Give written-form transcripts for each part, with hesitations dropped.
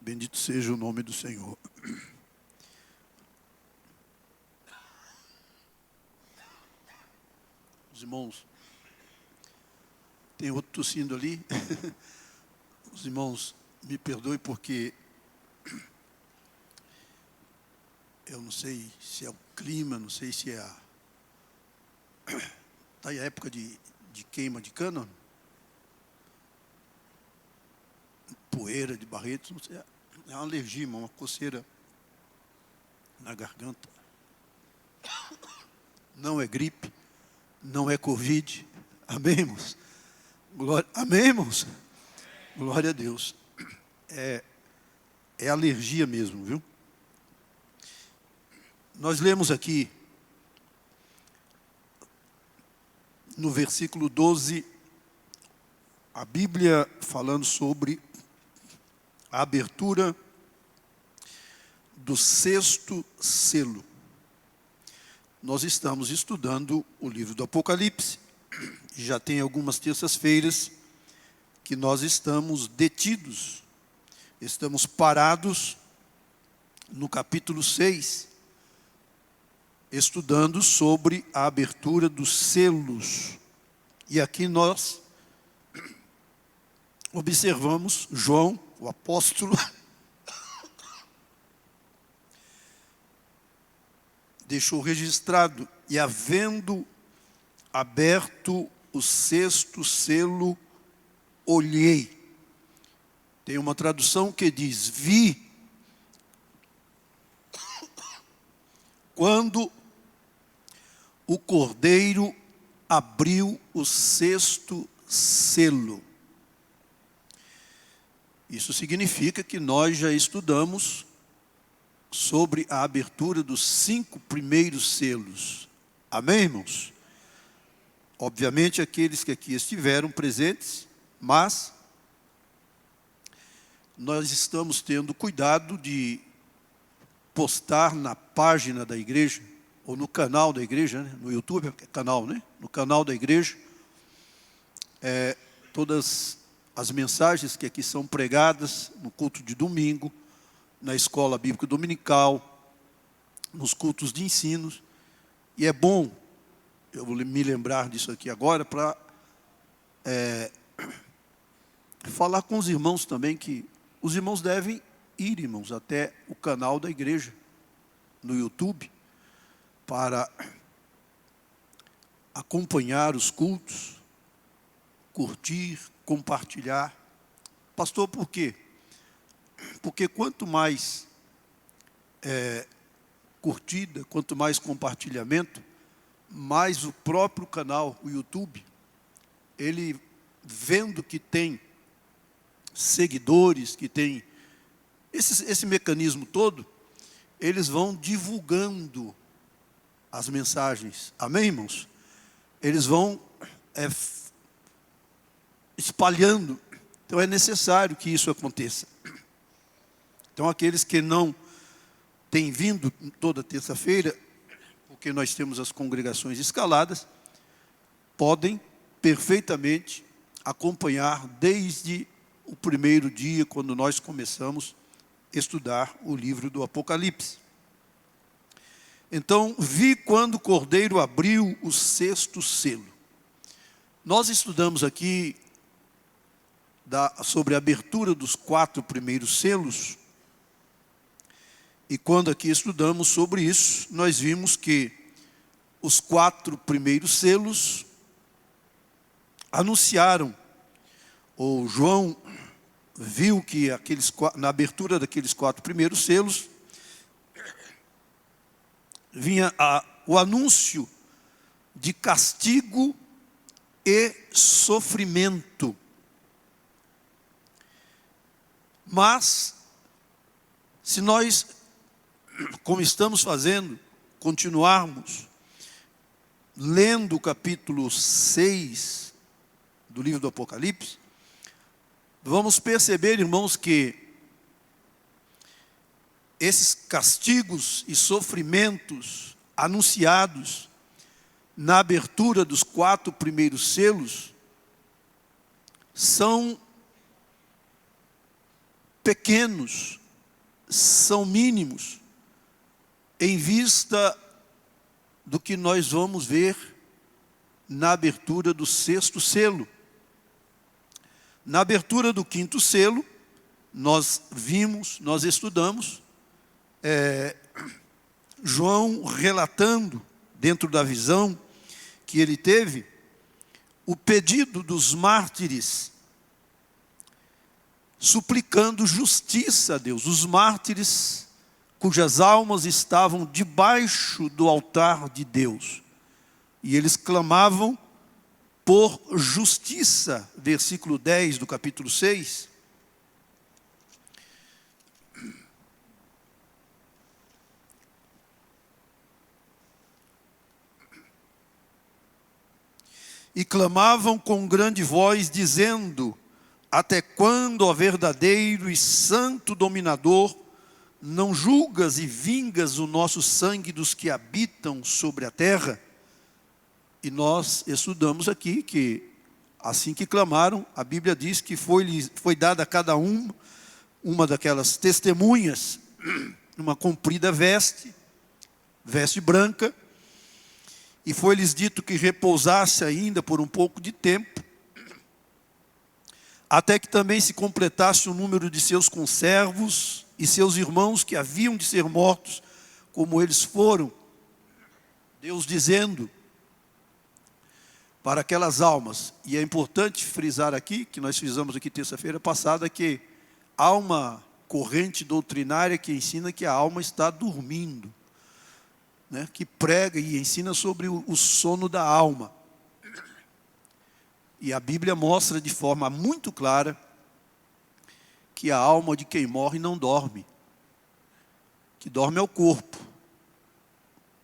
Bendito seja o nome do Senhor. Os irmãos, tem outro tossindo ali. Os irmãos, me perdoem porque eu não sei se é o clima, não sei se é a... Está aí a época de queima de cana, poeira de Barretos, não sei, é uma alergia, uma coceira na garganta. Não é gripe, não é Covid. Amém, irmãos? Amém, irmãos? Glória a Deus. É alergia mesmo, viu? Nós lemos aqui, no versículo 12, a Bíblia falando sobre a abertura do 6º selo. Nós estamos estudando o livro do Apocalipse. Já tem algumas terças-feiras que nós estamos detidos, estamos parados no capítulo 6, estudando sobre a abertura dos selos. E aqui nós observamos João, o apóstolo, deixou registrado: e havendo aberto o 6º selo, olhei. Tem uma tradução que diz: vi quando o Cordeiro abriu o 6º selo. Isso significa que nós já estudamos sobre a abertura dos 5 primeiros selos. Amém, irmãos? Obviamente, aqueles que aqui estiveram presentes, mas nós estamos tendo cuidado de postar na página da igreja, ou no canal da igreja, né? No YouTube, é canal, né? No canal da igreja, todas as mensagens que aqui são pregadas no culto de domingo, na escola bíblica dominical, nos cultos de ensino. E é bom eu vou me lembrar disso aqui agora para falar com os irmãos também, que os irmãos devem ir, irmãos, até o canal da igreja no YouTube para acompanhar os cultos, curtir, compartilhar. Pastor, por quê? Porque quanto mais curtida, quanto mais compartilhamento, mais o próprio canal, o YouTube, ele vendo que tem seguidores, que tem esse mecanismo todo, eles vão divulgando as mensagens. Amém, irmãos? Eles vão espalhando. Então é necessário que isso aconteça. Então aqueles que não têm vindo toda terça-feira, porque nós temos as congregações escaladas, podem perfeitamente acompanhar desde o primeiro dia, quando nós começamos a estudar o livro do Apocalipse. Então, vi quando o Cordeiro abriu o 6º selo. Nós estudamos aqui sobre a abertura dos 4 primeiros selos. E quando aqui estudamos sobre isso, nós vimos que os 4 primeiros selos anunciaram, ou João viu que na abertura daqueles 4 primeiros selos, vinha o anúncio de castigo e sofrimento. Mas, se nós, como estamos fazendo, continuarmos lendo o capítulo 6 do livro do Apocalipse, vamos perceber, irmãos, que esses castigos e sofrimentos anunciados na abertura dos 4 primeiros selos são pequenos, são mínimos, em vista do que nós vamos ver na abertura do 6º selo. Na abertura do 5º selo, nós vimos, nós estudamos, João relatando, dentro da visão que ele teve, o pedido dos mártires, suplicando justiça a Deus. Os mártires cujas almas estavam debaixo do altar de Deus. E eles clamavam por justiça, versículo 10 do capítulo 6. E clamavam com grande voz, dizendo: até quando, ó verdadeiro e santo dominador, não julgas e vingas o nosso sangue dos que habitam sobre a terra? E nós estudamos aqui que, assim que clamaram, a Bíblia diz que foi dada a cada uma daquelas testemunhas, uma comprida veste branca, e foi-lhes dito que repousasse ainda por um pouco de tempo, até que também se completasse o número de seus conservos e seus irmãos que haviam de ser mortos, como eles foram. Deus dizendo para aquelas almas, e é importante frisar aqui, que nós fizemos aqui terça-feira passada, que há uma corrente doutrinária que ensina que a alma está dormindo, né, que prega e ensina sobre o sono da alma. E a Bíblia mostra de forma muito clara que a alma de quem morre não dorme. Que dorme é o corpo.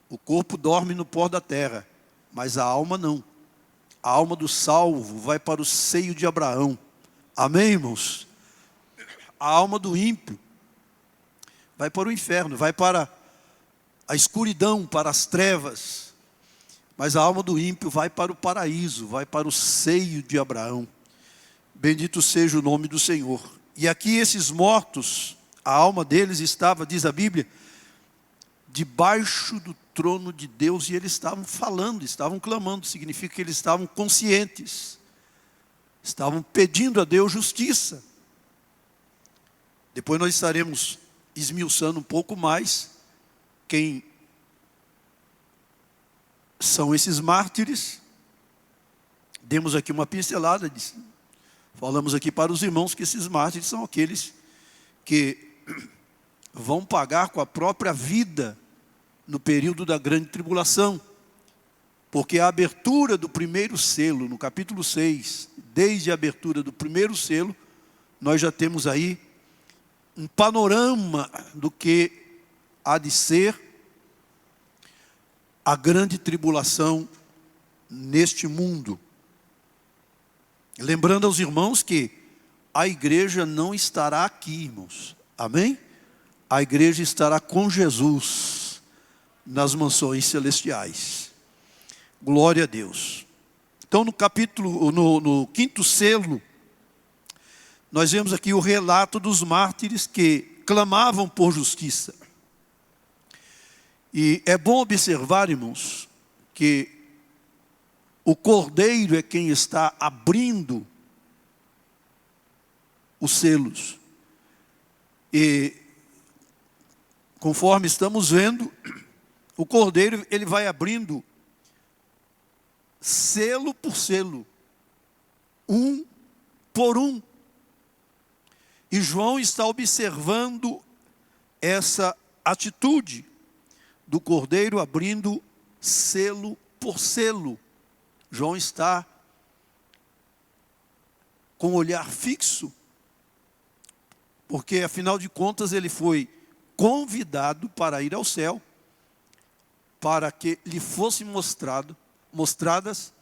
O corpo dorme no pó da terra, mas a alma não. A alma do salvo vai para o seio de Abraão. Amém, irmãos? A alma do ímpio vai para o inferno, vai para a escuridão, para as trevas. Mas a alma do ímpio vai para o paraíso, vai para o seio de Abraão. Bendito seja o nome do Senhor. E aqui esses mortos, a alma deles estava, diz a Bíblia, debaixo do trono de Deus, e eles estavam falando, estavam clamando. Significa que eles estavam conscientes, estavam pedindo a Deus justiça. Depois nós estaremos esmiuçando um pouco mais quem são esses mártires. Demos aqui uma pincelada, falamos aqui para os irmãos que esses mártires são aqueles que vão pagar com a própria vida no período da grande tribulação. Porque a abertura do 1º selo, no capítulo 6, desde a abertura do 1º selo, nós já temos aí um panorama do que há de ser a grande tribulação neste mundo. Lembrando aos irmãos que a igreja não estará aqui, irmãos. Amém? A igreja estará com Jesus nas mansões celestiais. Glória a Deus. Então no 5º selo, nós vemos aqui o relato dos mártires que clamavam por justiça. E é bom observar, irmãos, que o Cordeiro é quem está abrindo os selos. E conforme estamos vendo, o Cordeiro ele vai abrindo selo por selo, um por um. E João está observando essa atitude do Cordeiro abrindo selo por selo. João está com o olhar fixo, porque afinal de contas ele foi convidado para ir ao céu, para que lhe fossem mostradas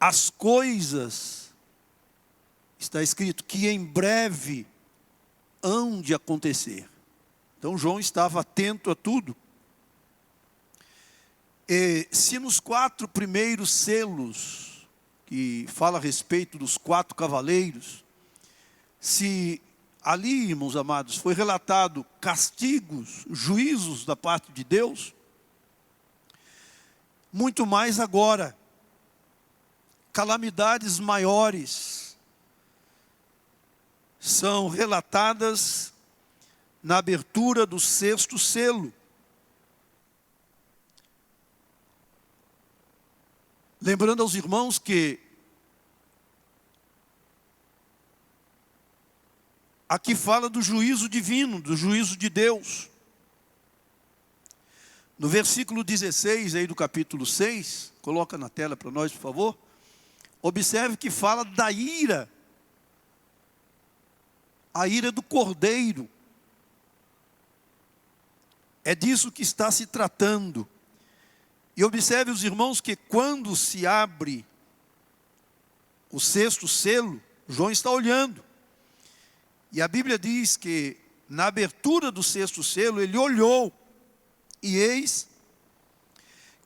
as coisas, está escrito, que em breve hão de acontecer. Então João estava atento a tudo. E se nos 4 primeiros selos, que fala a respeito dos 4 cavaleiros, se ali, irmãos amados, foi relatado castigos, juízos da parte de Deus. Muito mais agora, calamidades maiores são relatadas na abertura do 6º selo. Lembrando aos irmãos que aqui fala do juízo divino, do juízo de Deus. No versículo 16 aí do capítulo 6, coloca na tela para nós, por favor. Observe que fala da ira. A ira do cordeiro. É disso que está se tratando. E observe os irmãos que quando se abre o 6º selo, João está olhando. E a Bíblia diz que na abertura do 6º selo, ele olhou. E eis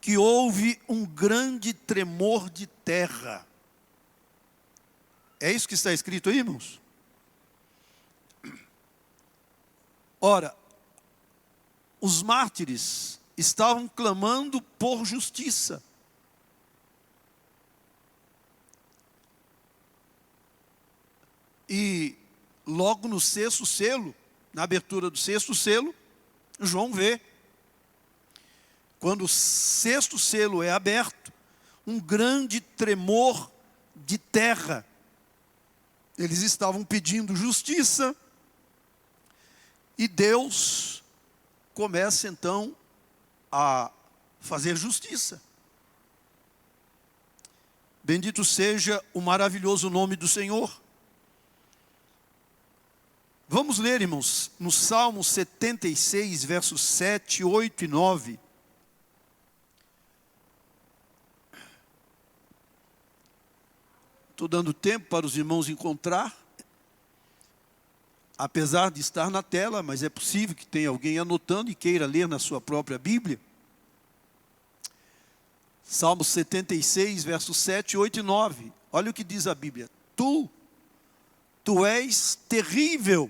que houve um grande tremor de terra. É isso que está escrito aí, irmãos? Ora, os mártires estavam clamando por justiça. E logo no 6º selo, na abertura do 6º selo, João vê. Quando o 6º selo é aberto, um grande tremor de terra. Eles estavam pedindo justiça. E Deus começa então a fazer justiça. Bendito seja o maravilhoso nome do Senhor. Vamos ler, irmãos, no Salmo 76, versos 7, 8 e 9. Estou dando tempo para os irmãos encontrar. Apesar de estar na tela, mas é possível que tenha alguém anotando e queira ler na sua própria Bíblia. Salmo 76, versos 7, 8 e 9. Olha o que diz a Bíblia. Tu és terrível,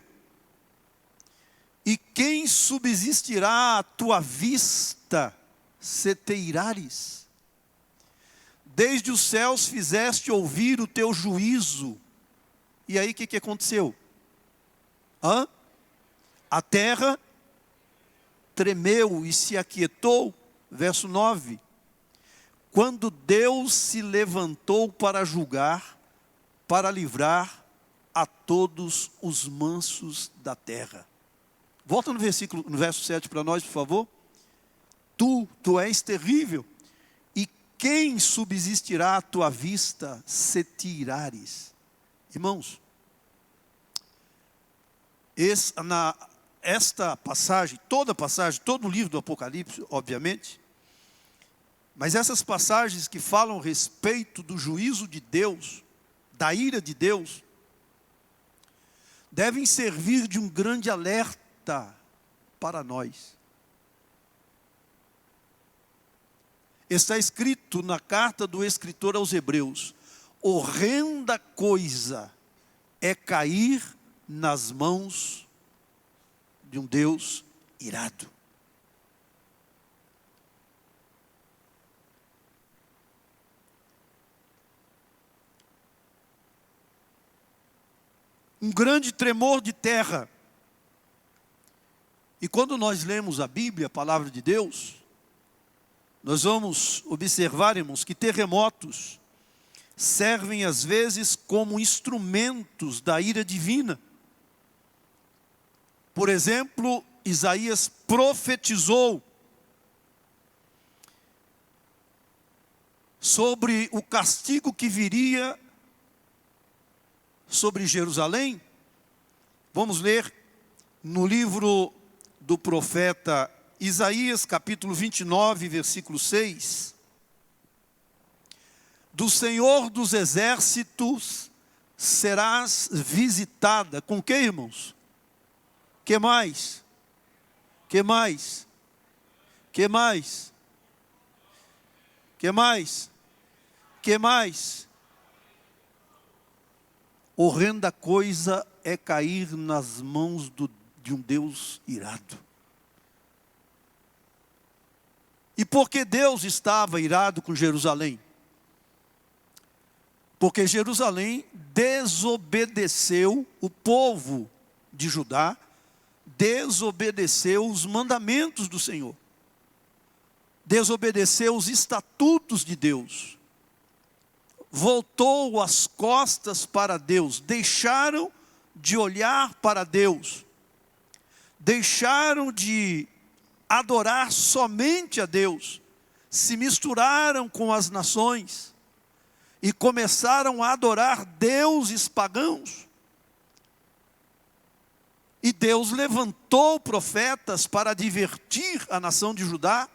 e quem subsistirá à tua vista, se te irares? Desde os céus fizeste ouvir o teu juízo. E aí o que aconteceu? A terra tremeu e se aquietou. Verso 9. Quando Deus se levantou para julgar, para livrar a todos os mansos da terra. Volta no verso 7 para nós, por favor. Tu és terrível, e quem subsistirá à tua vista, se te irares? Irmãos, esta passagem, todo o livro do Apocalipse, obviamente, mas essas passagens que falam a respeito do juízo de Deus, da ira de Deus, devem servir de um grande alerta para nós. Está escrito na carta do escritor aos Hebreus: horrenda coisa é cair nas mãos de um Deus irado. Um grande tremor de terra. E quando nós lemos a Bíblia, a palavra de Deus, nós vamos observar, irmãos, que terremotos servem às vezes como instrumentos da ira divina. Por exemplo, Isaías profetizou sobre o castigo que viria sobre Jerusalém. Vamos ler no livro do profeta Isaías, capítulo 29, versículo 6. Do Senhor dos exércitos serás visitada. Com que, irmãos? Que mais? Que mais? Que mais? Que mais? Que mais? Horrenda coisa é cair nas mãos de um Deus irado. E por que Deus estava irado com Jerusalém? Porque Jerusalém desobedeceu, o povo de Judá desobedeceu os mandamentos do Senhor. Desobedeceu os estatutos de Deus. Voltou as costas para Deus. Deixaram de olhar para Deus. Deixaram de adorar somente a Deus. Se misturaram com as nações. E começaram a adorar deuses pagãos. E Deus levantou profetas para advertir a nação de Judá,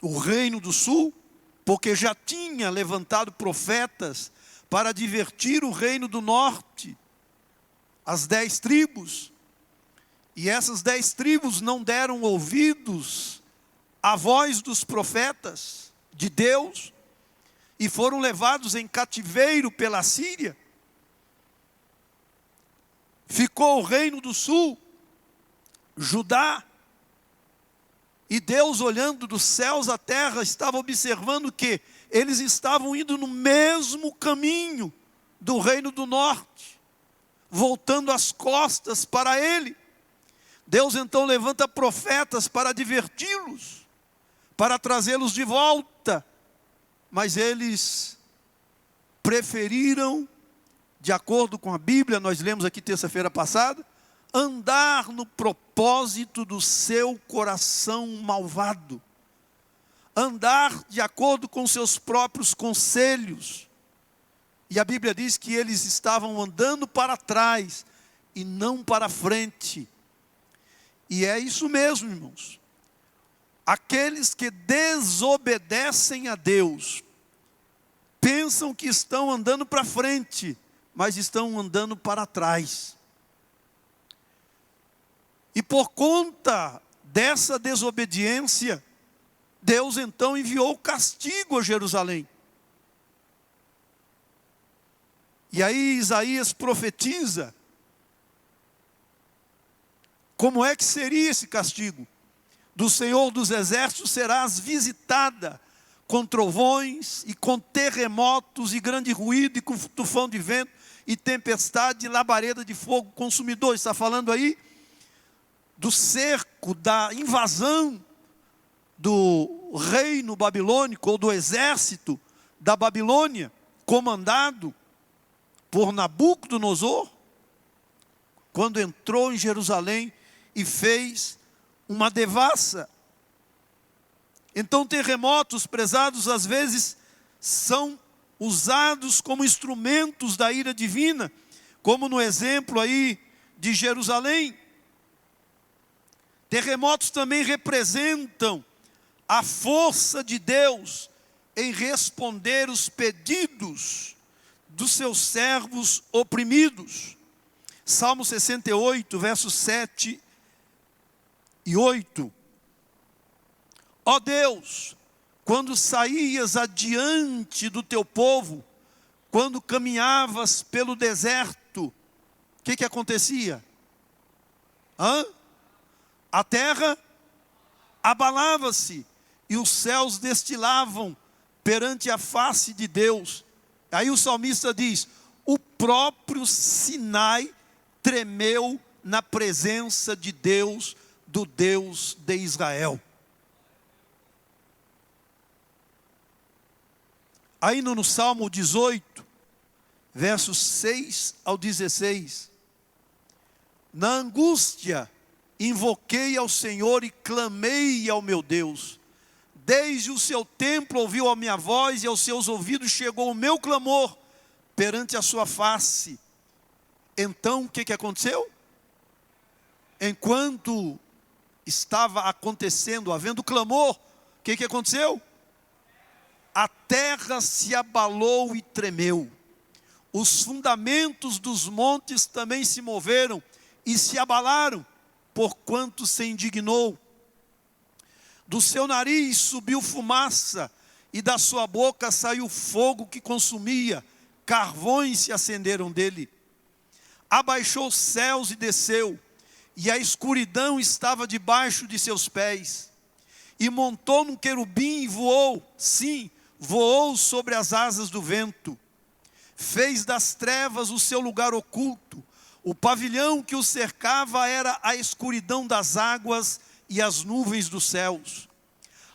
o reino do sul, porque já tinha levantado profetas para advertir o reino do norte, as 10 tribos. E essas 10 tribos não deram ouvidos à voz dos profetas de Deus, e foram levados em cativeiro pela Síria. Ficou o reino do sul, Judá, e Deus, olhando dos céus à terra, estava observando que eles estavam indo no mesmo caminho do reino do norte, voltando as costas para ele. Deus então levanta profetas para adverti-los, para trazê-los de volta, mas eles preferiram, de acordo com a Bíblia, nós lemos aqui terça-feira passada, andar no propósito do seu coração malvado, andar de acordo com seus próprios conselhos. E a Bíblia diz que eles estavam andando para trás e não para frente. E é isso mesmo, irmãos. Aqueles que desobedecem a Deus, pensam que estão andando para frente, mas estão andando para trás. E por conta dessa desobediência, Deus então enviou castigo a Jerusalém. E aí Isaías profetiza, como é que seria esse castigo? Do Senhor dos Exércitos serás visitada, com trovões e com terremotos e grande ruído e com tufão de vento e tempestade e labareda de fogo consumidor. Está falando aí do cerco, da invasão do reino babilônico ou do exército da Babilônia, comandado por Nabucodonosor, quando entrou em Jerusalém e fez uma devassa. Então terremotos, prezados, às vezes são usados como instrumentos da ira divina, como no exemplo aí de Jerusalém. Terremotos também representam a força de Deus em responder os pedidos dos seus servos oprimidos. Salmo 68, versos 7 e 8. Ó Deus, quando saías adiante do teu povo, quando caminhavas pelo deserto, o que acontecia? A terra abalava-se e os céus destilavam perante a face de Deus. Aí o salmista diz, o próprio Sinai tremeu na presença de Deus, do Deus de Israel. Aí no Salmo 18, versos 6 ao 16. Na angústia, invoquei ao Senhor e clamei ao meu Deus. Desde o seu templo ouviu a minha voz e aos seus ouvidos chegou o meu clamor perante a sua face. Então, o que aconteceu? Enquanto estava acontecendo, havendo clamor, o que aconteceu? A terra se abalou e tremeu. Os fundamentos dos montes também se moveram e se abalaram, porquanto se indignou. Do seu nariz subiu fumaça, e da sua boca saiu fogo que consumia, carvões se acenderam dele. abaixou os céus e desceu, e a escuridão estava debaixo de seus pés. E montou num querubim e voou, sim, voou sobre as asas do vento. Fez das trevas o seu lugar oculto. O pavilhão que o cercava era a escuridão das águas e as nuvens dos céus.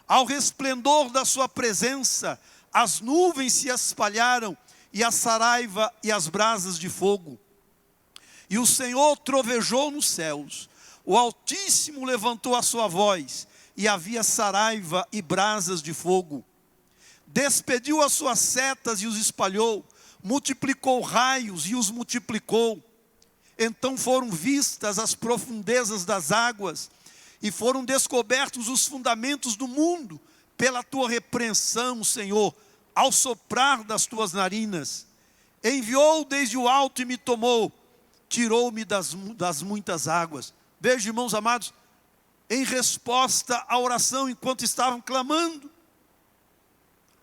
Ao resplendor da sua presença, as nuvens se espalharam, e a saraiva e as brasas de fogo. E o Senhor trovejou nos céus, o Altíssimo levantou a sua voz, e havia saraiva e brasas de fogo. Despediu as suas setas e os espalhou, multiplicou raios e os multiplicou. Então foram vistas as profundezas das águas, e foram descobertos os fundamentos do mundo, pela tua repreensão, Senhor, ao soprar das tuas narinas. Enviou desde o alto e me tomou, tirou-me das muitas águas. Veja, irmãos amados, em resposta à oração enquanto estavam clamando,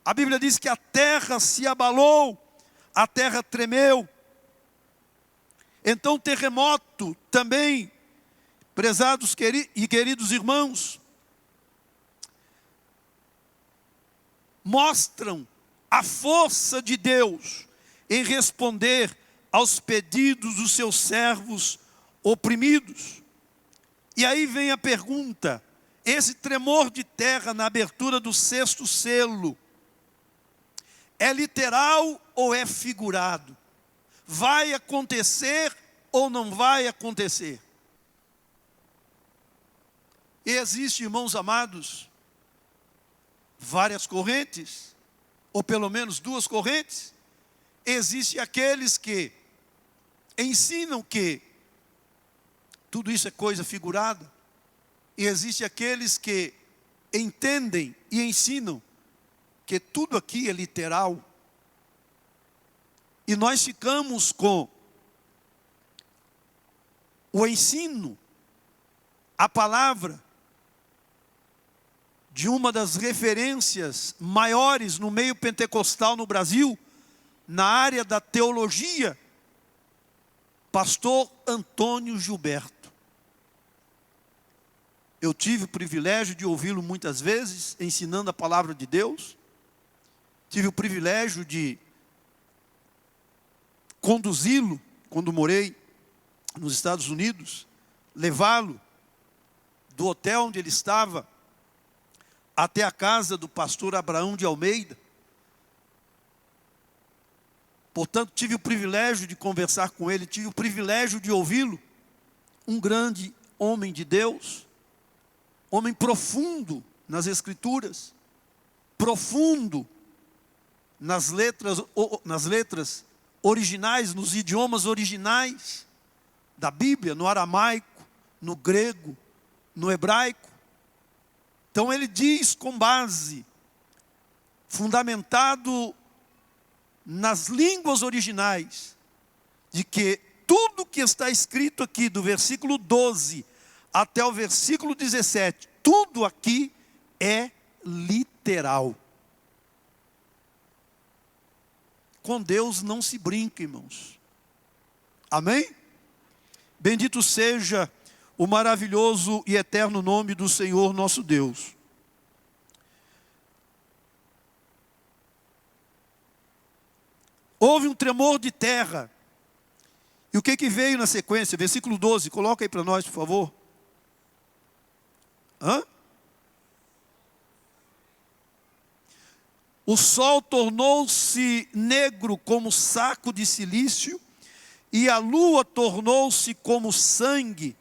a Bíblia diz que a terra se abalou, a terra tremeu. Então o terremoto também, prezados e queridos irmãos, mostram a força de Deus em responder aos pedidos dos seus servos oprimidos. E aí vem a pergunta: esse tremor de terra na abertura do 6º selo, é literal ou é figurado? Vai acontecer ou não vai acontecer? E existe, irmãos amados, várias correntes, ou pelo menos 2 correntes. Existem aqueles que ensinam que tudo isso é coisa figurada, e existem aqueles que entendem e ensinam que tudo aqui é literal. E nós ficamos com o ensino, a palavra de uma das referências maiores no meio pentecostal no Brasil, na área da teologia, pastor Antônio Gilberto. Eu tive o privilégio de ouvi-lo muitas vezes, ensinando a palavra de Deus. Tive o privilégio de conduzi-lo, quando morei nos Estados Unidos, levá-lo do hotel onde ele estava, até a casa do pastor Abraão de Almeida. Portanto, tive o privilégio de conversar com ele, tive o privilégio de ouvi-lo. Um grande homem de Deus, homem profundo nas Escrituras, profundo nas letras originais, nos idiomas originais da Bíblia, no aramaico, no grego, no hebraico. Então ele diz com base, fundamentado nas línguas originais, de que tudo que está escrito aqui, do versículo 12 até o versículo 17, tudo aqui é literal. Com Deus não se brinca, irmãos. Amém? Bendito seja o maravilhoso e eterno nome do Senhor nosso Deus. Houve um tremor de terra. E o que veio na sequência? Versículo 12, coloca aí para nós, por favor. O sol tornou-se negro como saco de cilício, e a lua tornou-se como sangue,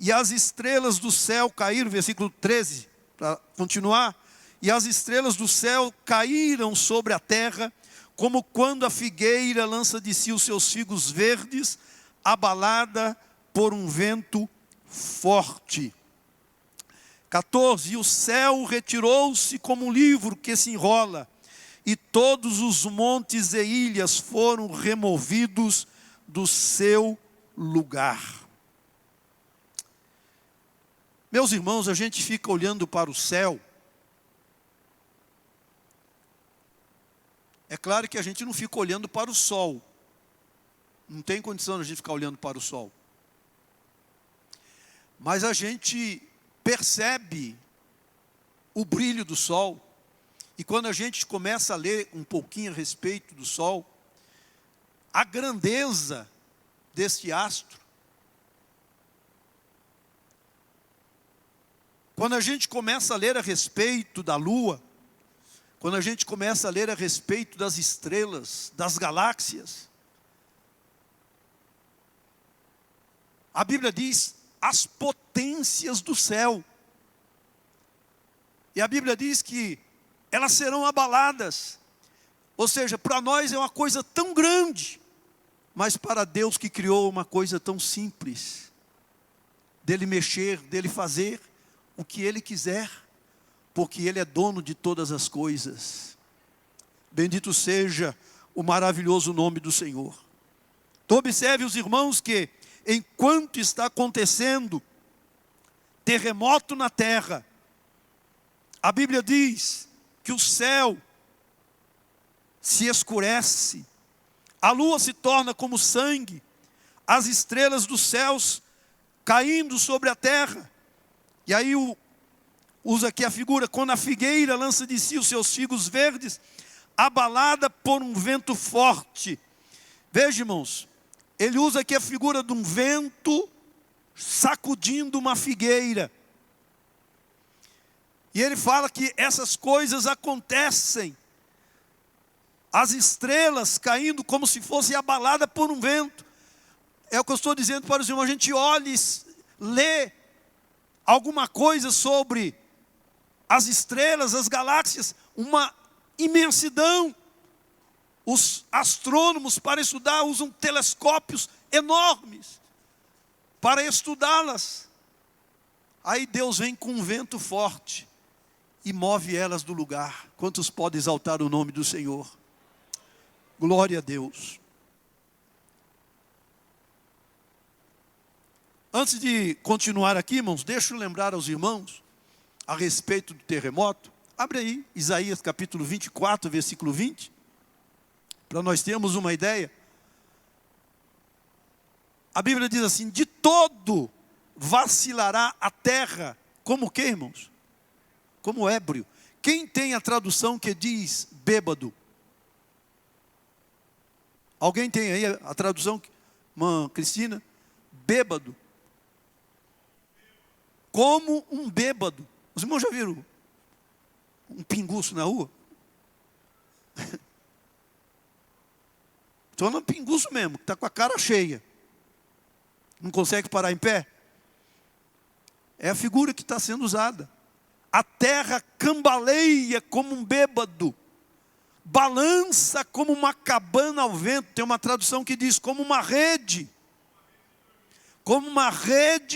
e as estrelas do céu caíram, versículo 13, para continuar. E as estrelas do céu caíram sobre a terra, como quando a figueira lança de si os seus figos verdes, abalada por um vento forte. 14, e o céu retirou-se como um livro que se enrola, e todos os montes e ilhas foram removidos do seu lugar. Meus irmãos, a gente fica olhando para o céu. É claro que a gente não fica olhando para o sol. Não tem condição de a gente ficar olhando para o sol. Mas a gente percebe o brilho do sol. E quando a gente começa a ler um pouquinho a respeito do sol, a grandeza deste astro, quando a gente começa a ler a respeito da lua, quando a gente começa a ler a respeito das estrelas, das galáxias, a Bíblia diz as potências do céu. E a Bíblia diz que elas serão abaladas. Ou seja, para nós é uma coisa tão grande, mas para Deus que criou uma coisa tão simples, dele mexer, dele fazer o que Ele quiser, porque Ele é dono de todas as coisas. Bendito seja o maravilhoso nome do Senhor. Então observe os irmãos que, enquanto está acontecendo terremoto na terra, a Bíblia diz que o céu se escurece, a lua se torna como sangue, as estrelas dos céus caindo sobre a terra. E aí usa aqui a figura, quando a figueira lança de si os seus figos verdes, abalada por um vento forte. Veja, irmãos, ele usa aqui a figura de um vento sacudindo uma figueira. E ele fala que essas coisas acontecem, as estrelas caindo como se fosse abalada por um vento. É o que eu estou dizendo para os irmãos, a gente olha e lê alguma coisa sobre as estrelas, as galáxias, uma imensidão. Os astrônomos para estudar usam telescópios enormes para estudá-las. Aí Deus vem com um vento forte e move elas do lugar. Quantos podem exaltar o nome do Senhor? Glória a Deus. Antes de continuar aqui, irmãos, deixa eu lembrar aos irmãos a respeito do terremoto. Abre aí, Isaías capítulo 24, versículo 20, para nós termos uma ideia. A Bíblia diz assim: de todo vacilará a terra, como o quê, irmãos? Como ébrio. Quem tem a tradução que diz bêbado? Alguém tem aí a tradução, irmã Cristina? Bêbado. Como um bêbado. Os irmãos já viram um pinguço na rua? Estou falando pinguço mesmo, que está com a cara cheia. Não consegue parar em pé. É a figura que está sendo usada. A terra cambaleia como um bêbado, balança como uma cabana ao vento. Tem uma tradução que diz como uma rede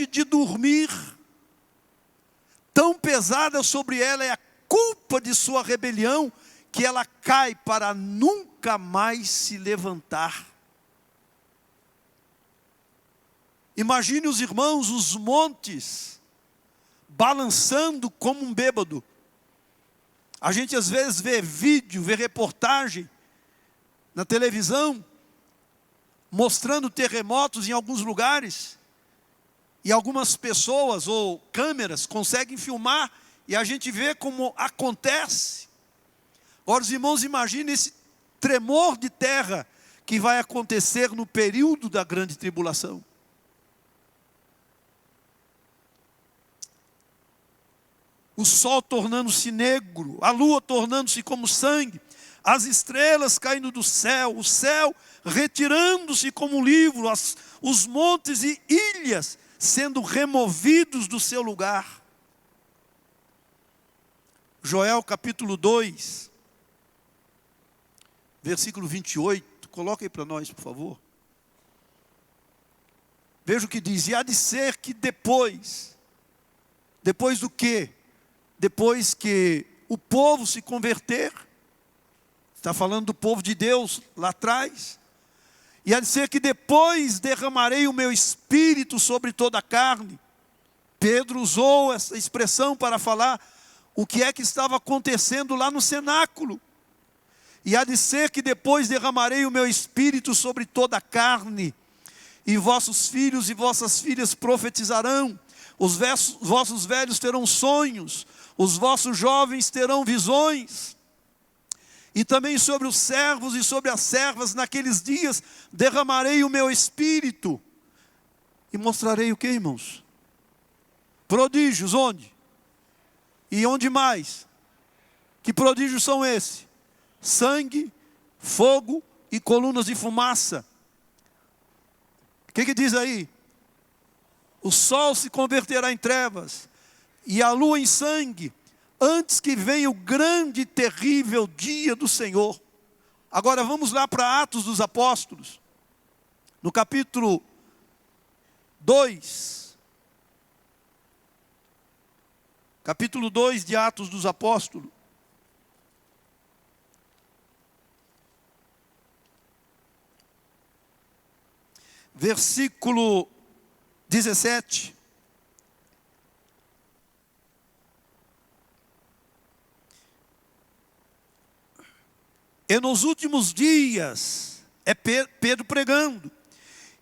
de dormir. Tão pesada sobre ela é a culpa de sua rebelião, que ela cai para nunca mais se levantar. Imagine os irmãos, os montes, balançando como um bêbado. A gente às vezes vê vídeo, vê reportagem na televisão, mostrando terremotos em alguns lugares. E algumas pessoas ou câmeras conseguem filmar e a gente vê como acontece. Ora, os irmãos, imaginem esse tremor de terra que vai acontecer no período da grande tribulação. O sol tornando-se negro, a lua tornando-se como sangue, as estrelas caindo do céu, o céu retirando-se como um livro, os montes e ilhas sendo removidos do seu lugar. Joel capítulo 2, versículo 28, coloca aí para nós, por favor. Veja o que diz: e há de ser que depois do quê? Depois que o povo se converter, está falando do povo de Deus lá atrás, e há de ser que depois derramarei o meu espírito sobre toda a carne. Pedro usou essa expressão para falar o que é que estava acontecendo lá no cenáculo. E há de ser que depois derramarei o meu espírito sobre toda a carne, e vossos filhos e vossas filhas profetizarão, os vossos velhos terão sonhos, os vossos jovens terão visões. E também sobre os servos e sobre as servas naqueles dias derramarei o meu espírito. E mostrarei o que, irmãos? Prodígios, onde? E onde mais? Que prodígios são esses? Sangue, fogo e colunas de fumaça. O que diz aí? O sol se converterá em trevas e a lua em sangue, antes que venha o grande e terrível dia do Senhor. Agora vamos lá para Atos dos Apóstolos, no capítulo 2. Capítulo 2 de Atos dos Apóstolos. Versículo 17. E nos últimos dias, é Pedro pregando,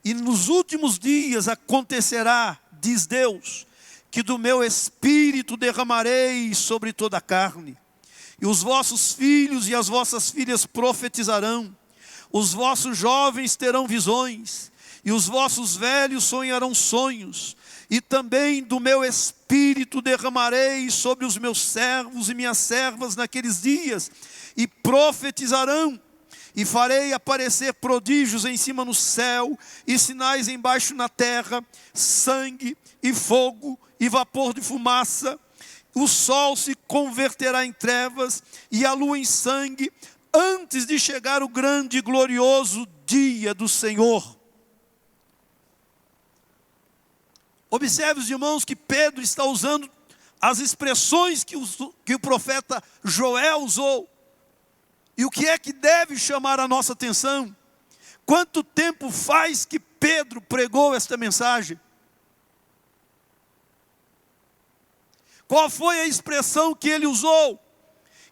e nos últimos dias acontecerá, diz Deus, que do meu espírito derramarei sobre toda a carne, e os vossos filhos e as vossas filhas profetizarão, os vossos jovens terão visões, e os vossos velhos sonharão sonhos, e também do meu espírito derramarei sobre os meus servos e minhas servas naqueles dias, e profetizarão, e farei aparecer prodígios em cima no céu, e sinais embaixo na terra, sangue e fogo e vapor de fumaça. O sol se converterá em trevas e a lua em sangue, antes de chegar o grande e glorioso dia do Senhor. Observe, os irmãos, que Pedro está usando as expressões que o profeta Joel usou. E o que é que deve chamar a nossa atenção? Quanto tempo faz que Pedro pregou esta mensagem? Qual foi a expressão que ele usou?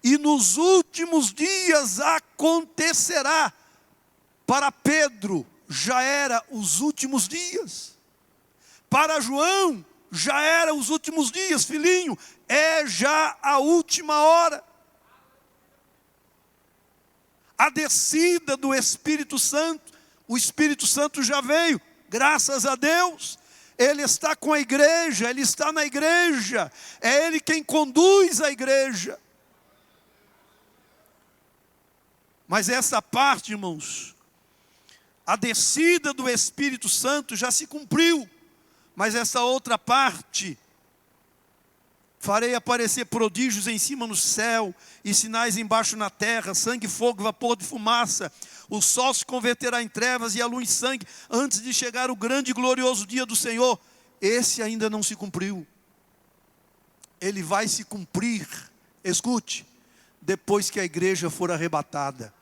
E nos últimos dias acontecerá. Para Pedro já era os últimos dias. Para João já era os últimos dias, filhinho, é já a última hora. A descida do Espírito Santo, o Espírito Santo já veio, graças a Deus. Ele está com a igreja, Ele está na igreja, é Ele quem conduz a igreja. Mas essa parte, irmãos, a descida do Espírito Santo já se cumpriu, mas essa outra parte, farei aparecer prodígios em cima no céu, e sinais embaixo na terra, sangue, fogo, vapor de fumaça. O sol se converterá em trevas e a lua em sangue, antes de chegar o grande e glorioso dia do Senhor. Esse ainda não se cumpriu. Ele vai se cumprir, escute, depois que a igreja for arrebatada.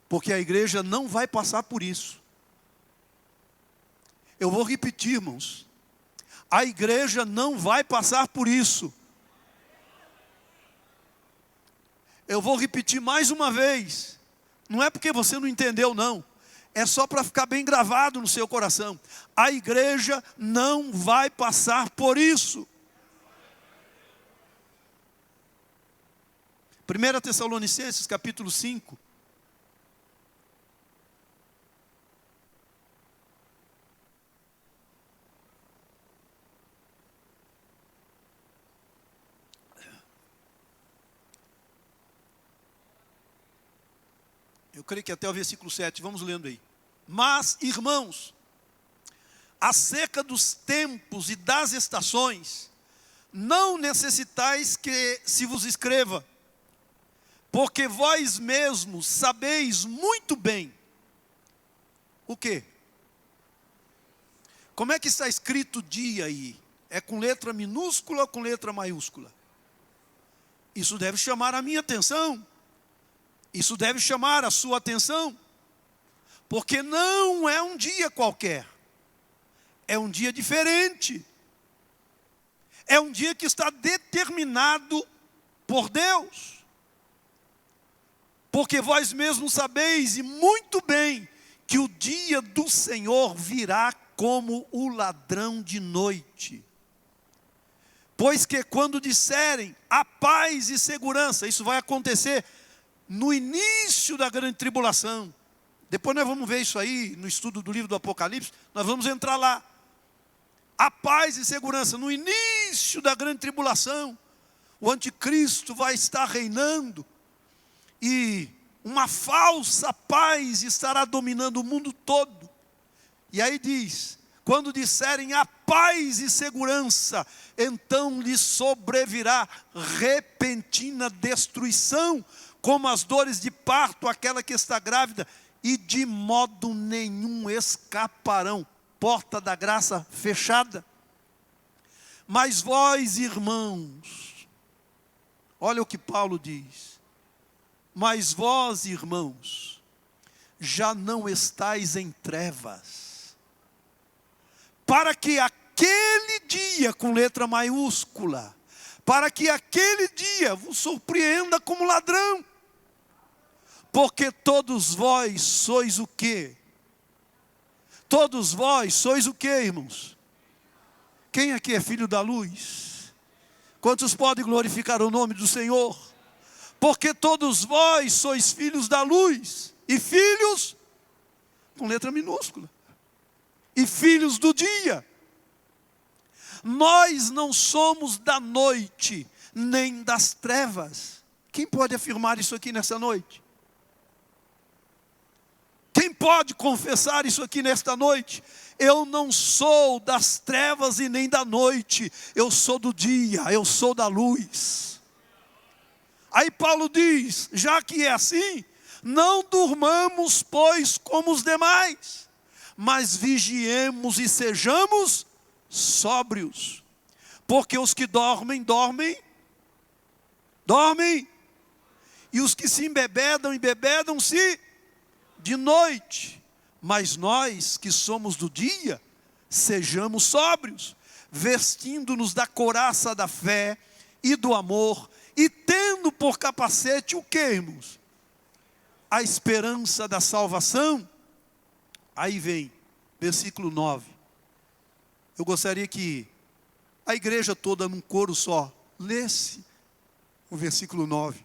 Porque a igreja não vai passar por isso. Eu vou repetir, irmãos. A igreja não vai passar por isso. Eu vou repetir mais uma vez. Não é porque você não entendeu, não. É só para ficar bem gravado no seu coração. A igreja não vai passar por isso. 1 Tessalonicenses capítulo 5. Eu creio que até o versículo 7, vamos lendo aí. Mas, irmãos, acerca dos tempos e das estações, não necessitais que se vos escreva, porque vós mesmos sabeis muito bem. O quê? Como é que está escrito dia aí? É com letra minúscula ou com letra maiúscula? Isso deve chamar a minha atenção. Isso deve chamar a sua atenção, porque não é um dia qualquer, é um dia diferente, é um dia que está determinado por Deus. Porque vós mesmos sabeis, e muito bem, que o dia do Senhor virá como o ladrão de noite. Pois que quando disserem a paz e segurança, isso vai acontecer no início da grande tribulação. Depois nós vamos ver isso aí no estudo do livro do Apocalipse, nós vamos entrar lá. A paz e segurança, no início da grande tribulação, o anticristo vai estar reinando, e uma falsa paz estará dominando o mundo todo. E aí diz, quando disserem a paz e segurança, então lhes sobrevirá repentina destruição, como as dores de parto, aquela que está grávida, e de modo nenhum escaparão. Porta da graça fechada. Mas vós, irmãos, olha o que Paulo diz. Mas vós, irmãos, já não estáis em trevas, para que aquele dia, com letra maiúscula, para que aquele dia vos surpreenda como ladrão. Porque todos vós sois o quê? Todos vós sois o quê, irmãos? Quem aqui é filho da luz? Quantos podem glorificar o nome do Senhor? Porque todos vós sois filhos da luz, e filhos, com letra minúscula, e filhos do dia. Nós não somos da noite, nem das trevas. Quem pode afirmar isso aqui nessa noite? Quem pode confessar isso aqui nesta noite? Eu não sou das trevas e nem da noite, eu sou do dia, eu sou da luz. Aí Paulo diz, já que é assim, não durmamos, pois, como os demais, mas vigiemos e sejamos sóbrios. Porque os que dormem, e os que se embebedam-se de noite. Mas nós que somos do dia, sejamos sóbrios, vestindo-nos da couraça da fé e do amor, e tendo por capacete o que, irmãos? A esperança da salvação. Aí vem, versículo 9. Eu gostaria que a igreja toda num coro só lesse o versículo 9,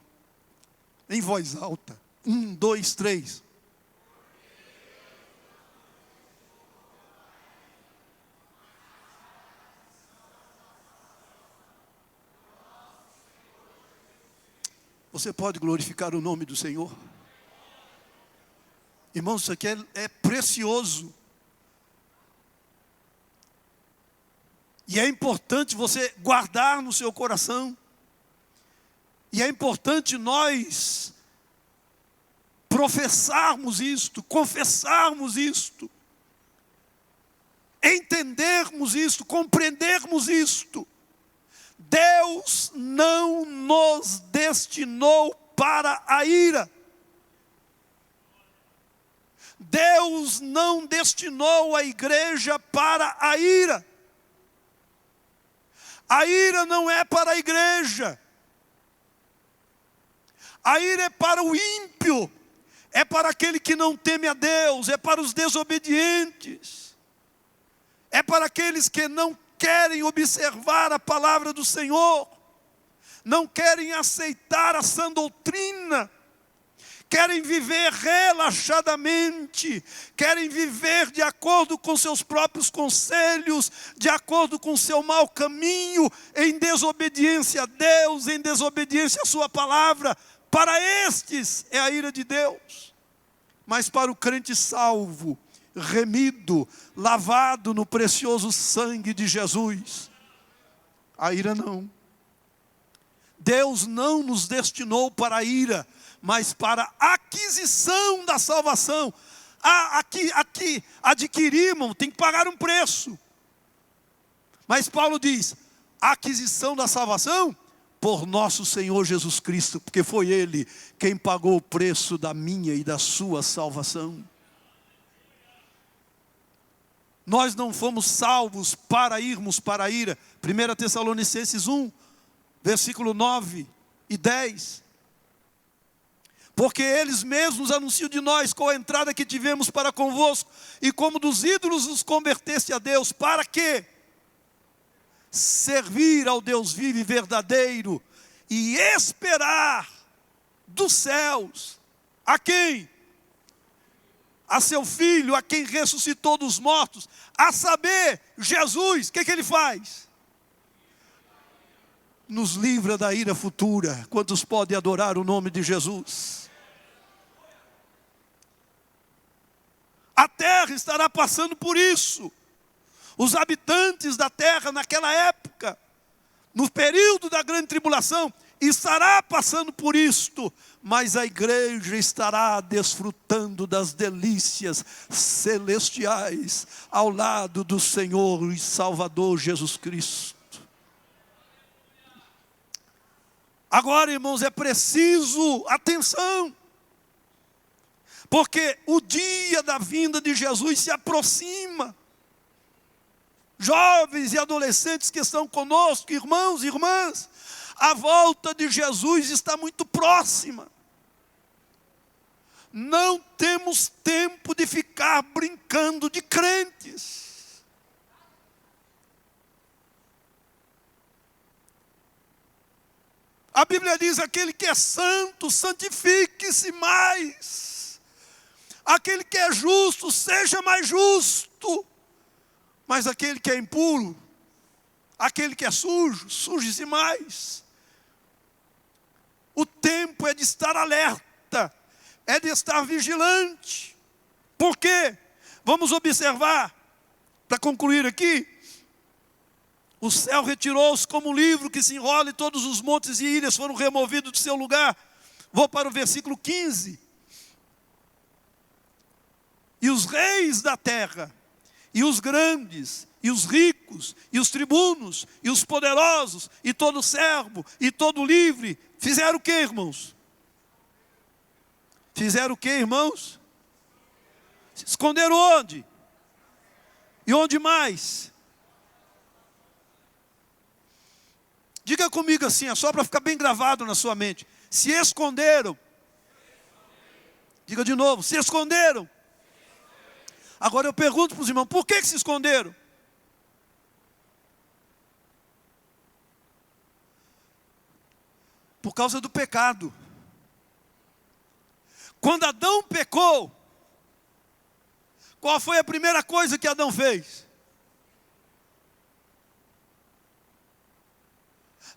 em voz alta. 1, 2, 3. Você pode glorificar o nome do Senhor? Irmãos, isso aqui é precioso. E é importante você guardar no seu coração. E é importante nós professarmos isto, confessarmos isto, entendermos isto, compreendermos isto. Deus não nos destinou para a ira. Deus não destinou a igreja para a ira. A ira não é para a igreja. A ira é para o ímpio. É para aquele que não teme a Deus. É para os desobedientes. É para aqueles que não querem observar a palavra do Senhor, não querem aceitar a sã doutrina, querem viver relaxadamente, querem viver de acordo com seus próprios conselhos, de acordo com seu mau caminho, em desobediência a Deus, em desobediência à sua palavra. Para estes é a ira de Deus, mas para o crente salvo, remido, lavado no precioso sangue de Jesus, a ira não. Deus não nos destinou para a ira, mas para a aquisição da salvação. Aqui adquirimos, tem que pagar um preço. Mas Paulo diz, a aquisição da salvação por nosso Senhor Jesus Cristo, porque foi Ele quem pagou o preço da minha e da sua salvação. Nós não fomos salvos para irmos para a ira. 1 Tessalonicenses 1, versículo 9 e 10. Porque eles mesmos anunciam de nós qual a entrada que tivemos para convosco, e como dos ídolos nos converteste a Deus, para quê? Servir ao Deus vivo e verdadeiro, e esperar dos céus, a quem? A seu Filho, a quem ressuscitou dos mortos, a saber, Jesus. O que ele faz? Nos livra da ira futura. Quantos podem adorar o nome de Jesus? A terra estará passando por isso. Os habitantes da terra naquela época, no período da grande tribulação, estará passando por isto, mas a igreja estará desfrutando das delícias celestiais ao lado do Senhor e Salvador Jesus Cristo. Agora, irmãos, é preciso atenção, porque o dia da vinda de Jesus se aproxima. Jovens e adolescentes que estão conosco, irmãos e irmãs, a volta de Jesus está muito próxima. Não temos tempo de ficar brincando de crentes. A Bíblia diz: aquele que é santo, santifique-se mais. Aquele que é justo, seja mais justo. Mas aquele que é impuro, aquele que é sujo, suje-se mais. O tempo é de estar alerta, é de estar vigilante. Por quê? Vamos observar, para concluir aqui. O céu retirou-se como um livro que se enrola, e todos os montes e ilhas foram removidos do seu lugar. Vou para o versículo 15. E os reis da terra, e os grandes, e os ricos, e os tribunos, e os poderosos, e todo servo, e todo livre, fizeram o que, irmãos? Fizeram o que, irmãos? Se esconderam onde? E onde mais? Diga comigo assim, é só para ficar bem gravado na sua mente. Se esconderam. Diga de novo, se esconderam. Agora eu pergunto para os irmãos, por que se esconderam? Por causa do pecado. Quando Adão pecou, qual foi a primeira coisa que Adão fez?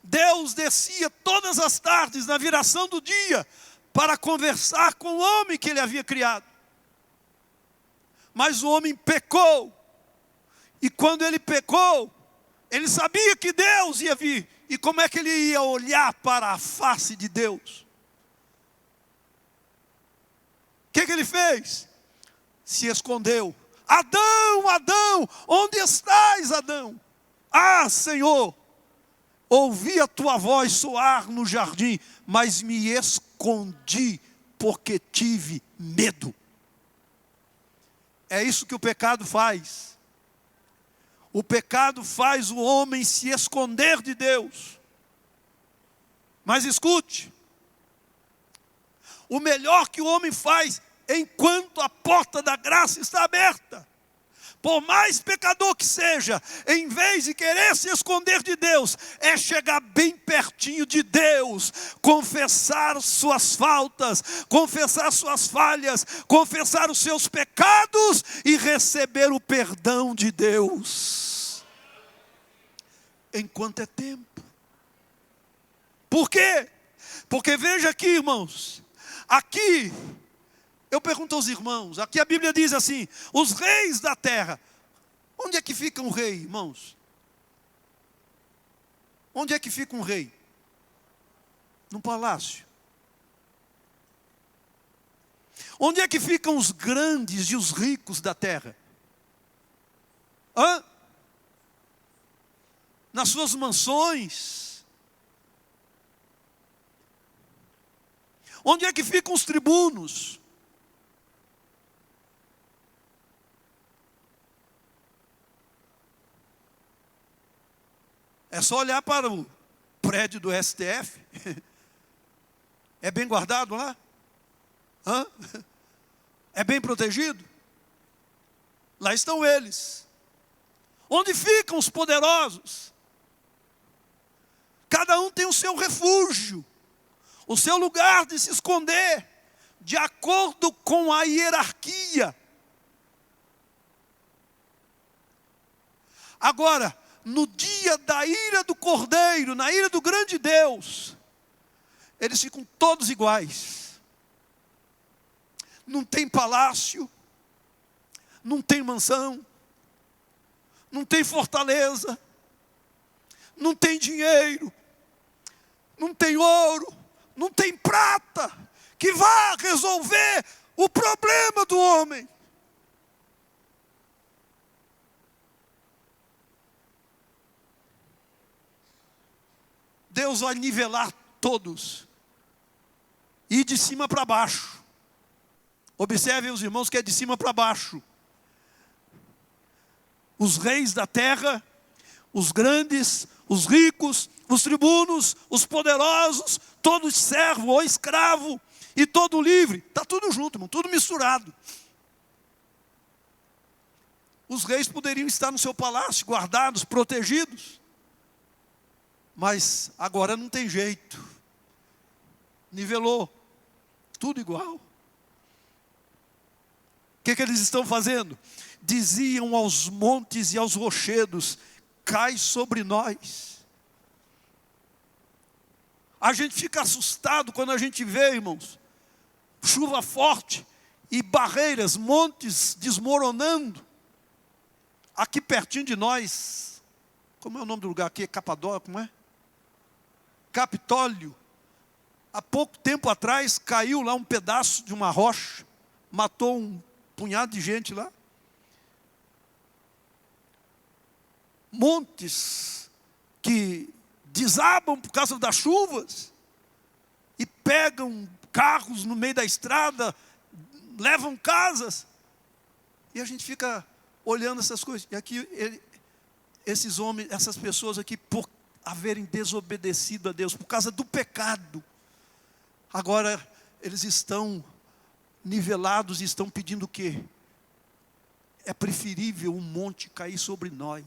Deus descia todas as tardes, na viração do dia, para conversar com o homem que ele havia criado. Mas o homem pecou, e quando ele pecou, ele sabia que Deus ia vir. E como é que ele ia olhar para a face de Deus? O que ele fez? Se escondeu. Adão, Adão, onde estás, Adão? Ah, Senhor, ouvi a tua voz soar no jardim, mas me escondi porque tive medo. É isso que o pecado faz. O pecado faz o homem se esconder de Deus. Mas escute, o melhor que o homem faz enquanto a porta da graça está aberta, por mais pecador que seja, em vez de querer se esconder de Deus, é chegar bem pertinho de Deus, confessar suas faltas, confessar suas falhas, confessar os seus pecados e receber o perdão de Deus. Enquanto é tempo. Por quê? Porque veja aqui, irmãos, aqui, eu pergunto aos irmãos, aqui a Bíblia diz assim, os reis da terra. Onde é que fica um rei, irmãos? Onde é que fica um rei? Num palácio. Onde é que ficam os grandes e os ricos da terra? Hã? Nas suas mansões. Onde é que ficam os tribunos? É só olhar para o prédio do STF. É bem guardado lá? Hã? É bem protegido? Lá estão eles. Onde ficam os poderosos? Cada um tem o seu refúgio, o seu lugar de se esconder, de acordo com a hierarquia. Agora, no dia da ira do Cordeiro, na ira do grande Deus, eles ficam todos iguais. Não tem palácio, não tem mansão, não tem fortaleza, não tem dinheiro, não tem ouro, não tem prata, que vá resolver o problema do homem. Deus vai nivelar todos, e de cima para baixo. Observem os irmãos que é de cima para baixo. Os reis da terra, os grandes, os ricos, os tribunos, os poderosos, todo servo ou escravo e todo livre. Está tudo junto, irmão, tudo misturado. Os reis poderiam estar no seu palácio, guardados, protegidos. Mas agora não tem jeito. Nivelou. Tudo igual. O que eles estão fazendo? Diziam aos montes e aos rochedos: cai sobre nós. A gente fica assustado quando a gente vê, irmãos, chuva forte e barreiras, montes desmoronando. Aqui pertinho de nós, como é o nome do lugar aqui? É Capadócia, como é? Capitólio. Há pouco tempo atrás caiu lá um pedaço de uma rocha, matou um punhado de gente lá. Montes que desabam por causa das chuvas e pegam carros no meio da estrada, levam casas, e a gente fica olhando essas coisas. E aqui esses homens, essas pessoas aqui, por haverem desobedecido a Deus, por causa do pecado, agora eles estão nivelados e estão pedindo o quê? É preferível um monte cair sobre nós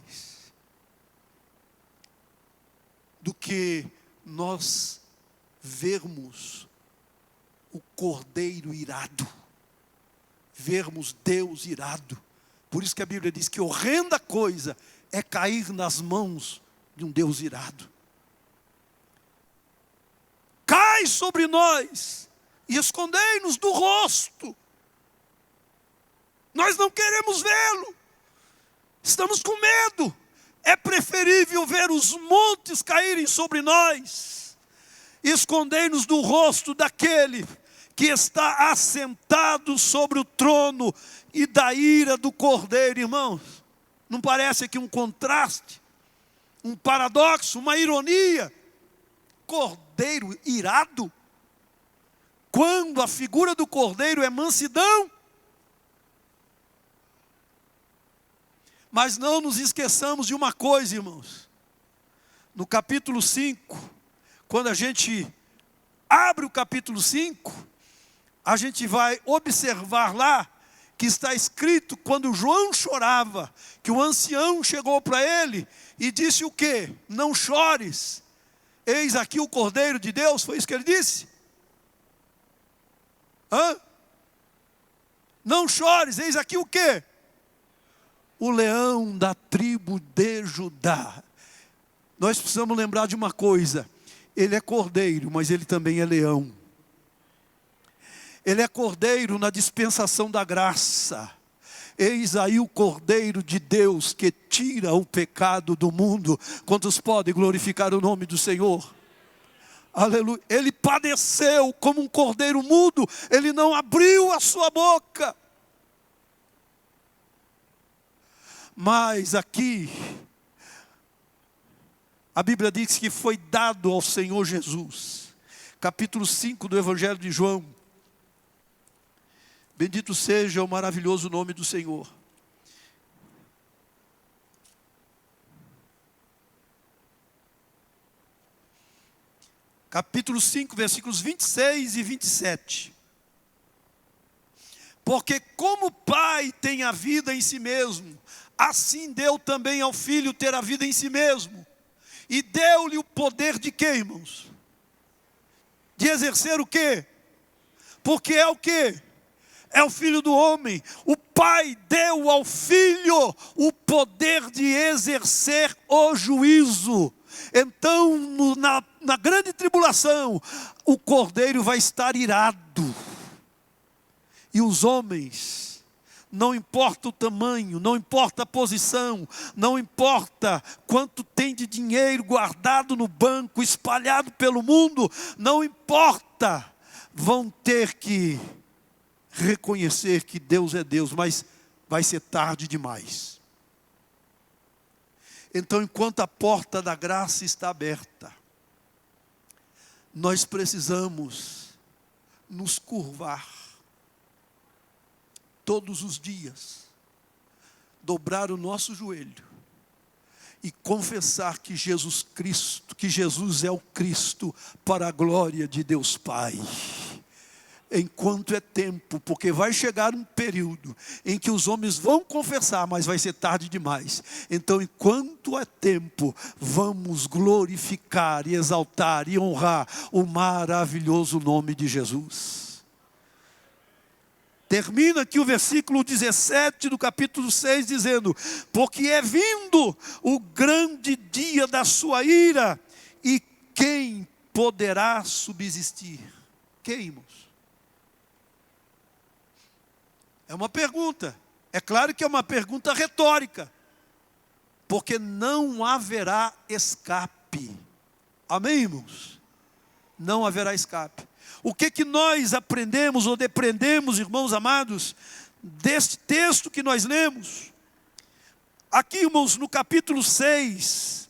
do que nós vermos o Cordeiro irado, vermos Deus irado. Por isso que a Bíblia diz que horrenda coisa é cair nas mãos de um Deus irado. Cai sobre nós e escondei-nos do rosto. Nós não queremos vê-lo, estamos com medo. É preferível ver os montes caírem sobre nós, escondei-nos do rosto daquele que está assentado sobre o trono e da ira do Cordeiro. Irmãos, não parece aqui um contraste, um paradoxo, uma ironia? Cordeiro irado, quando a figura do Cordeiro é mansidão. Mas não nos esqueçamos de uma coisa, irmãos. No capítulo 5, quando a gente abre o capítulo 5, a gente vai observar lá que está escrito, quando João chorava, que o ancião chegou para ele e disse o quê? Não chores, eis aqui o Cordeiro de Deus. Foi isso que ele disse? Não chores, eis aqui o quê? O leão da tribo de Judá. Nós precisamos lembrar de uma coisa: ele é cordeiro, mas ele também é leão. Ele é cordeiro na dispensação da graça. Eis aí o Cordeiro de Deus que tira o pecado do mundo. Quantos podem glorificar o nome do Senhor? Aleluia. Ele padeceu como um cordeiro mudo, ele não abriu a sua boca. Mas aqui, a Bíblia diz que foi dado ao Senhor Jesus. Capítulo 5 do Evangelho de João. Bendito seja o maravilhoso nome do Senhor. Capítulo 5, versículos 26 e 27. Porque como o Pai tem a vida em si mesmo, assim deu também ao Filho ter a vida em si mesmo. E deu-lhe o poder de quê, irmãos? De exercer o quê? Porque é o quê? É o Filho do homem. O Pai deu ao Filho o poder de exercer o juízo. Então, na grande tribulação, o Cordeiro vai estar irado. E os homens, não importa o tamanho, não importa a posição, não importa quanto tem de dinheiro guardado no banco, espalhado pelo mundo, não importa, vão ter que reconhecer que Deus é Deus, mas vai ser tarde demais. Então, enquanto a porta da graça está aberta, nós precisamos nos curvar todos os dias, dobrar o nosso joelho e confessar que Jesus Cristo, que Jesus é o Cristo para a glória de Deus Pai. Enquanto é tempo, porque vai chegar um período em que os homens vão confessar, mas vai ser tarde demais. Então, enquanto é tempo, vamos glorificar e exaltar e honrar o maravilhoso nome de Jesus. Termina aqui o versículo 17 do capítulo 6 dizendo: porque é vindo o grande dia da sua ira, e quem poderá subsistir? Quem, irmãos? É uma pergunta, é claro que é uma pergunta retórica, porque não haverá escape. Amém, irmãos? Não haverá escape. O que nós aprendemos ou depreendemos, irmãos amados, deste texto que nós lemos? Aqui, irmãos, no capítulo 6,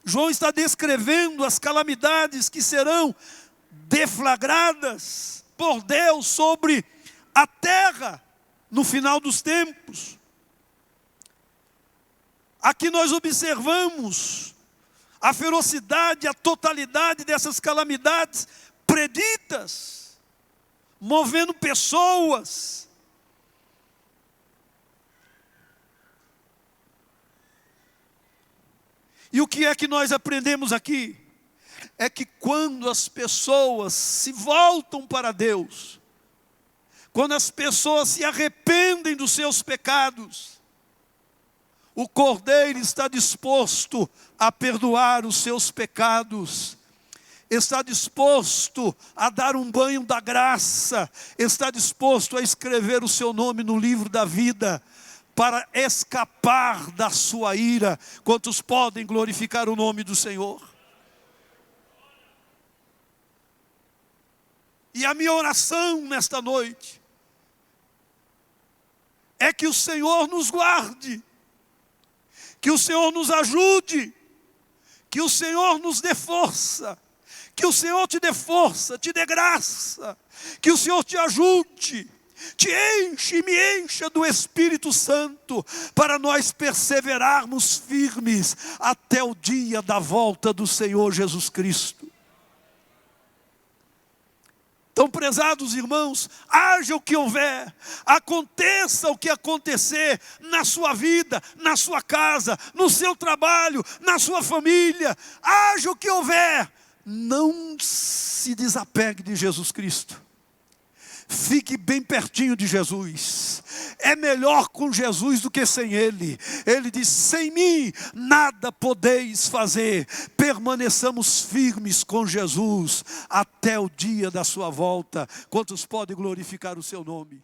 João está descrevendo as calamidades que serão deflagradas por Deus sobre a terra no final dos tempos. Aqui nós observamos a ferocidade, a totalidade dessas calamidades preditas, movendo pessoas. E o que é que nós aprendemos aqui? É que quando as pessoas se voltam para Deus, quando as pessoas se arrependem dos seus pecados, o Cordeiro está disposto a perdoar os seus pecados, está disposto a dar um banho da graça, está disposto a escrever o seu nome no livro da vida, para escapar da sua ira. Quantos podem glorificar o nome do Senhor? E a minha oração nesta noite é que o Senhor nos guarde, que o Senhor nos ajude, que o Senhor nos dê força, que o Senhor te dê força, te dê graça, que o Senhor te ajude, te enche e me encha do Espírito Santo, para nós perseverarmos firmes até o dia da volta do Senhor Jesus Cristo. Então, prezados irmãos, haja o que houver, aconteça o que acontecer na sua vida, na sua casa, no seu trabalho, na sua família, haja o que houver, não se desapegue de Jesus Cristo. Fique bem pertinho de Jesus. É melhor com Jesus do que sem Ele. Ele diz: sem mim nada podeis fazer. Permaneçamos firmes com Jesus até o dia da sua volta. Quantos podem glorificar o seu nome?